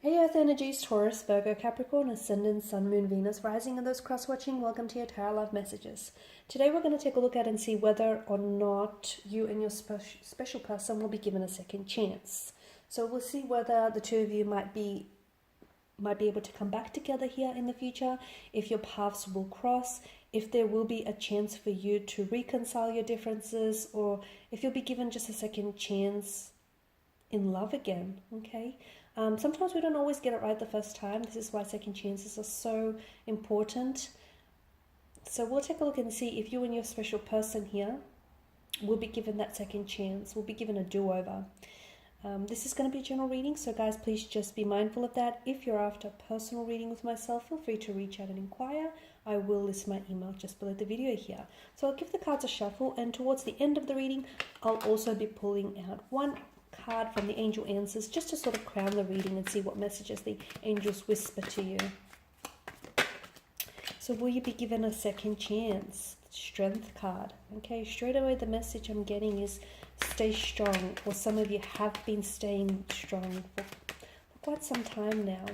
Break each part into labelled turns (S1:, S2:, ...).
S1: Hey Earth energies, Taurus, Virgo, Capricorn, Ascendant, Sun, Moon, Venus, Rising, and those cross-watching, welcome to your Tarot Love Messages. Today we're going to take a look at and see whether or not you and your special person will be given a second chance. So we'll see whether the two of you might be able to come back together here in the future, if your paths will cross, if there will be a chance for you to reconcile your differences, or if you'll be given just a second chance in love again, okay? Sometimes we don't always get it right the first time. This is why second chances are so important. So we'll take a look and see if you and your special person here will be given that second chance, will be given a do-over. This is going to be a general reading, so guys, please just be mindful of that. If you're after a personal reading with myself, feel free to reach out and inquire. I will list my email just below the video here. So I'll give the cards a shuffle, and towards the end of the reading, I'll also be pulling out one card from the angel answers just to sort of crown the reading and see what messages the angels whisper to you. So will you be given a second chance? Strength card. Okay, straight away the message I'm getting is stay strong, or some of you have been staying strong for quite some time now.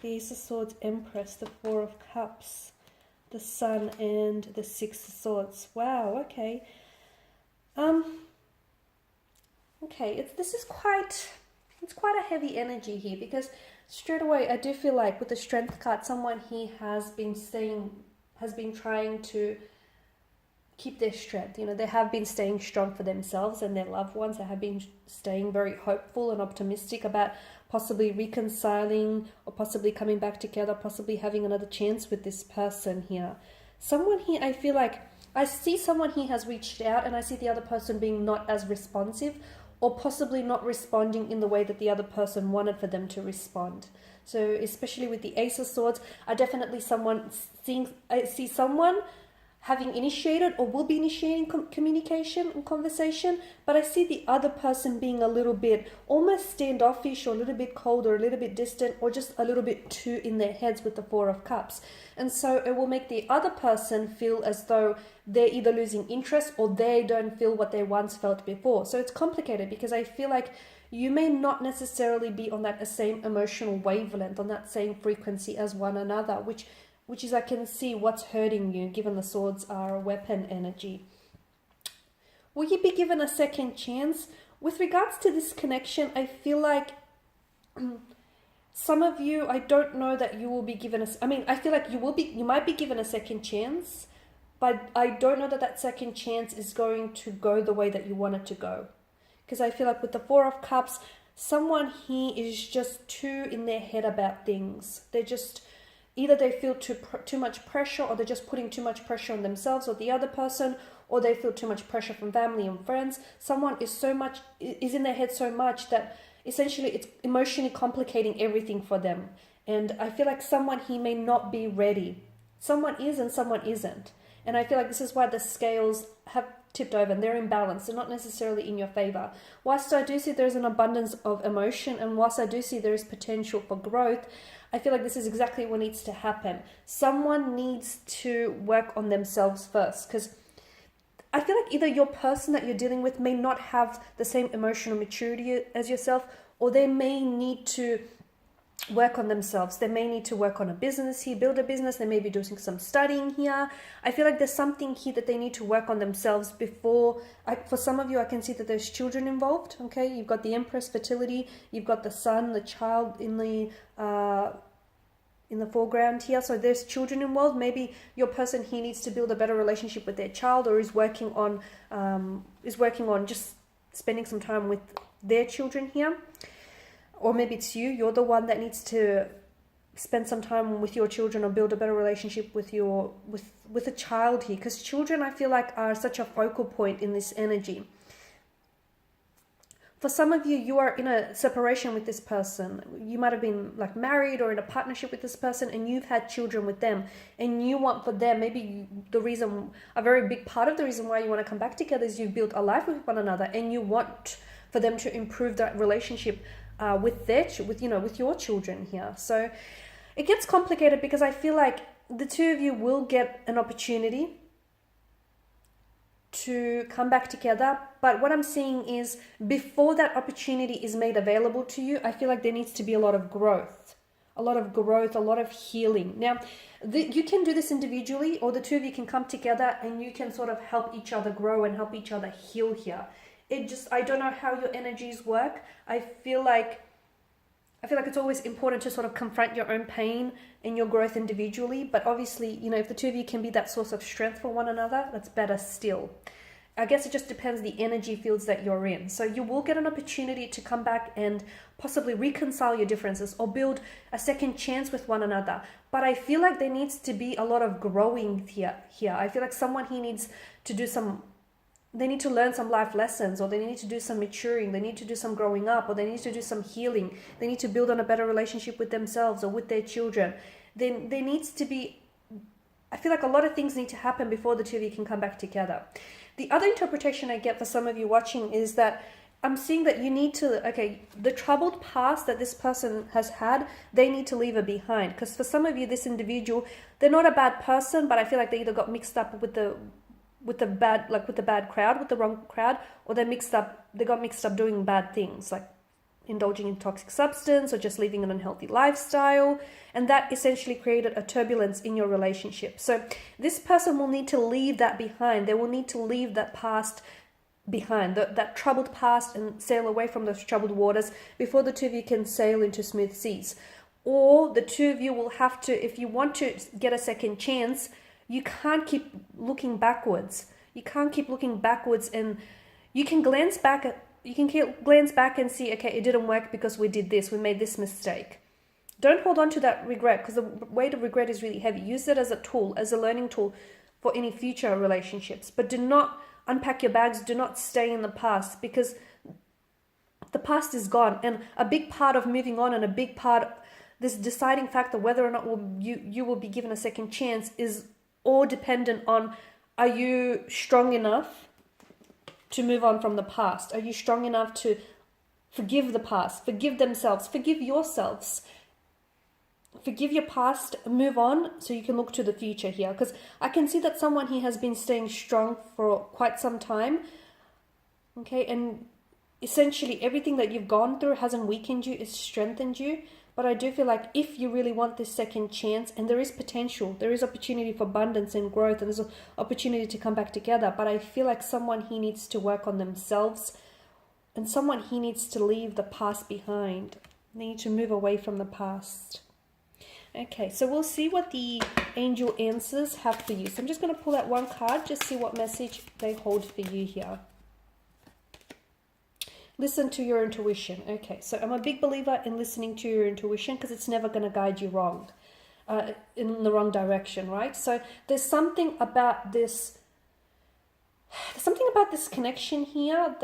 S1: The Ace of Swords, Empress, the Four of Cups, the Sun, and the Six of Swords. Wow, okay. Okay, it's quite a heavy energy here, because straight away I do feel like with the Strength card, someone here has been trying to keep their strength. You know, they have been staying strong for themselves and their loved ones. They have been staying very hopeful and optimistic about possibly reconciling or possibly coming back together, possibly having another chance with this person here. Someone here, I feel like I see someone here has reached out, and I see the other person being not as responsive, or possibly not responding in the way that the other person wanted for them to respond. So especially with the Ace of Swords, I see someone having initiated or will be initiating communication and conversation, but I see the other person being a little bit almost standoffish, or a little bit cold, or a little bit distant, or just a little bit too in their heads with the Four of Cups. And so it will make the other person feel as though they're either losing interest or they don't feel what they once felt before. So it's complicated, because I feel like you may not necessarily be on that same emotional wavelength, on that same frequency as one another, which is, I can see what's hurting you, given the swords are a weapon energy. Will you be given a second chance? With regards to this connection, I feel like some of you, I don't know that you will be given I feel like you might be given a second chance, but I don't know that that second chance is going to go the way that you want it to go. Because I feel like with the Four of Cups, someone here is just too in their head about things. They're just, either they feel too much pressure, or they're just putting too much pressure on themselves or the other person, or they feel too much pressure from family and friends. Someone is in their head so much that essentially it's emotionally complicating everything for them. And I feel like someone here may not be ready. Someone is and someone isn't. And I feel like this is why the scales have tipped over and they're imbalanced. They're not necessarily in your favor. Whilst I do see there's an abundance of emotion, and whilst I do see there is potential for growth, I feel like this is exactly what needs to happen. Someone needs to work on themselves first, because I feel like either your person that you're dealing with may not have the same emotional maturity as yourself, or they may need to work on themselves. They may need to work on a business here, build a business. They may be doing some studying here. I feel like there's something here that they need to work on themselves before. For some of you, I can see that there's children involved. Okay, you've got the Empress, fertility. You've got the Sun, the child in the foreground here. So there's children involved. Maybe your person here needs to build a better relationship with their child, or is working on just spending some time with their children here. Or maybe it's you're the one that needs to spend some time with your children, or build a better relationship with a child here. Because children, I feel like, are such a focal point in this energy. For some of you, you are in a separation with this person. You might have been like married or in a partnership with this person, and you've had children with them, and you want for them, maybe a very big part of the reason why you want to come back together is you've built a life with one another, and you want for them to improve that relationship with your children here. So it gets complicated, because I feel like the two of you will get an opportunity to come back together. But what I'm seeing is before that opportunity is made available to you, I feel like there needs to be a lot of growth, a lot of healing. Now, you can do this individually, or the two of you can come together and you can sort of help each other grow and help each other heal here. I don't know how your energies work. I feel like it's always important to sort of confront your own pain and your growth individually. But obviously, if the two of you can be that source of strength for one another, that's better still. I guess it just depends the energy fields that you're in. So you will get an opportunity to come back and possibly reconcile your differences or build a second chance with one another. But I feel like there needs to be a lot of growing here. I feel like someone here needs to do they need to learn some life lessons, or they need to do some maturing, they need to do some growing up, or they need to do some healing. They need to build on a better relationship with themselves or with their children. Then there needs to be, I feel like a lot of things need to happen before the two of you can come back together. The other interpretation I get for some of you watching is that I'm seeing that you need to, the troubled past that this person has had, they need to leave it behind. Because for some of you, this individual, they're not a bad person, but I feel like they either got mixed up with the bad crowd, with the wrong crowd, or they got mixed up doing bad things, like indulging in toxic substance or just living an unhealthy lifestyle. And that essentially created a turbulence in your relationship. So this person will need to leave that behind. They will need to leave that past behind, that troubled past, and sail away from those troubled waters before the two of you can sail into smooth seas. Or the two of you will have to, if you want to get a second chance, you can't keep looking backwards. You can't keep looking backwards, and you can glance back and see, okay, it didn't work because we did this, we made this mistake. Don't hold on to that regret, because the weight of regret is really heavy. Use it as a tool, as a learning tool for any future relationships. But do not unpack your bags. Do not stay in the past, because the past is gone. And a big part of moving on, and a big part, this deciding factor whether or not you will be given a second chance, is all dependent on, are you strong enough to move on from the past? Are you strong enough to forgive the past, forgive themselves, forgive yourselves, forgive your past, move on so you can look to the future here? Because I can see that someone here has been staying strong for quite some time. Okay, and essentially everything that you've gone through hasn't weakened you, it's strengthened you. But I do feel like if you really want this second chance, and there is potential, there is opportunity for abundance and growth, and there's an opportunity to come back together, but I feel like someone here needs to work on themselves, and someone here needs to leave the past behind. They need to move away from the past. Okay, so we'll see what the angel answers have for you. So I'm just going to pull out one card, just see what message they hold for you here. Listen to your intuition. Okay, so I'm a big believer in listening to your intuition, because it's never going to guide you wrong, in the wrong direction, right? So there's something about this connection here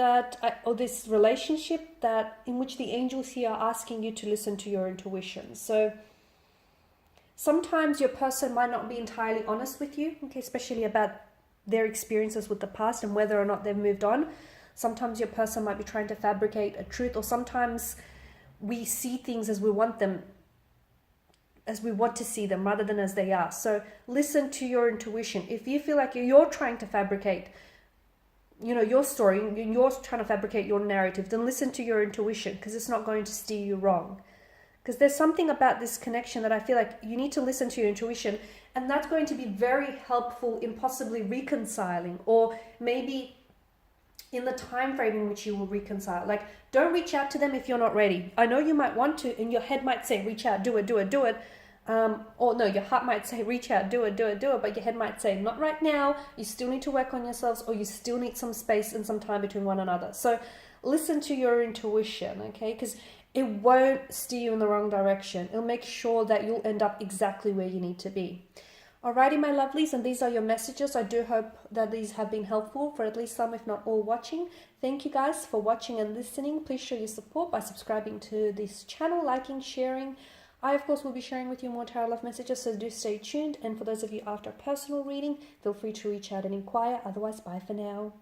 S1: or this relationship in which the angels here are asking you to listen to your intuition. So sometimes your person might not be entirely honest with you, okay, especially about their experiences with the past and whether or not they've moved on. Sometimes your person might be trying to fabricate a truth, or sometimes we see things as we want them, as we want to see them, rather than as they are. So listen to your intuition. If you feel like you're trying to fabricate, your story, you're trying to fabricate your narrative, then listen to your intuition, because it's not going to steer you wrong. Because there's something about this connection that I feel like you need to listen to your intuition, and that's going to be very helpful in possibly reconciling, or maybe in the time frame in which you will reconcile. Like, don't reach out to them if you're not ready. I know you might want to, and your head might say, reach out, do it. Or no, your heart might say, reach out, do it, but your head might say, not right now, you still need to work on yourselves, or you still need some space and some time between one another. So listen to your intuition, okay? Because it won't steer you in the wrong direction. It'll make sure that you'll end up exactly where you need to be. Alrighty, my lovelies, and these are your messages. I do hope that these have been helpful for at least some, if not all, watching. Thank you guys for watching and listening. Please show your support by subscribing to this channel, liking, sharing. I, of course, will be sharing with you more tarot love messages, so do stay tuned. And for those of you after a personal reading, feel free to reach out and inquire. Otherwise, bye for now.